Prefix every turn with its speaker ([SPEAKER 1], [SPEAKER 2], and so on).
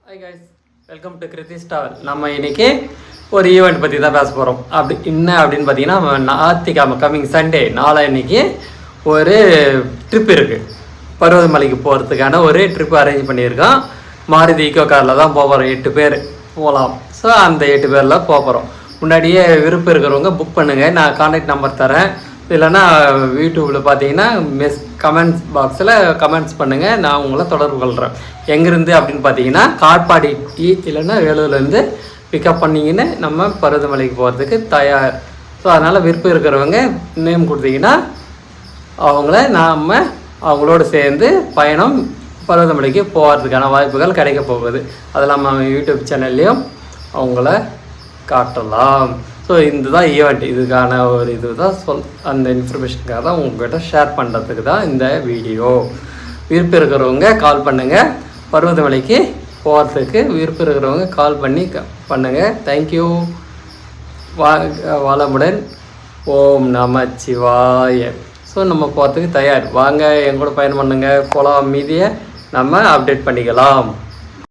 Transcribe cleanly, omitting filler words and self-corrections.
[SPEAKER 1] Hi guys, welcome to Kruthi's travel. நம்ம இன்னைக்கு ஒரு ஈவெண்ட் பற்றி தான் பேச போகிறோம். என்ன அப்படின்னு பார்த்தீங்கன்னா, ஞாயிற்றுக்கிழமை கம்மிங் சண்டே நாளைக்கு ஒரு ட்ரிப் இருக்குது. பருவதமலைக்கு போகிறதுக்கான ஒரு ட்ரிப் அரேஞ்ச் பண்ணியிருக்கோம். மாருதி ஈக்கோ காரில் தான் போகிறோம். 8 பேர் போகலாம். ஸோ அந்த 8 பேரில் போகிறோம். முன்னாடியே விருப்பம் இருக்கிறவங்க புக் பண்ணுங்கள். நான் கான்டாக்ட் நம்பர் தரேன். இல்லைன்னா யூடியூப்பில் பார்த்தீங்கன்னா கமெண்ட்ஸ் பாக்ஸில் கமெண்ட்ஸ் பண்ணுங்கள். நான் உங்களை தொடர்பு கொள்கிறேன். எங்கேருந்து அப்படின்னு பார்த்தீங்கன்னா காட்பாடி இல்லைன்னா வேலூர்லேருந்து பிக்கப் பண்ணிங்கன்னு நம்ம பருவதமலைக்கு போகிறதுக்கு தயார். ஸோ அதனால் விருப்பம் இருக்கிறவங்க நேம் கொடுத்தீங்கன்னா அவங்களோட சேர்ந்து பயணம் பருவதமலைக்கு போகிறதுக்கான வாய்ப்புகள் கிடைக்க போகுது. அதில் நம்ம யூடியூப் சேனல்லையும் அவங்கள காட்டலாம். ஸோ இதுதான் ஈவெண்ட். இதுக்கான ஒரு அந்த இன்ஃபர்மேஷனுக்காக தான் உங்கள்கிட்ட ஷேர் பண்ணுறதுக்கு தான் இந்த வீடியோ. விருப்பம் இருக்கிறவங்க கால் பண்ணுங்கள். பருவதமலைக்கு போகிறதுக்கு விருப்பம் இருக்கிறவங்க கால் பண்ணி பண்ணுங்கள். தேங்க்யூ. வளமுடன். ஓம் நமச்சிவாய. ஸோ நம்ம போகிறதுக்கு தயார். வாங்க எங்கூட பயணம் பண்ணுங்கள். போகலாம். மீதியை நம்ம அப்டேட் பண்ணிக்கலாம்.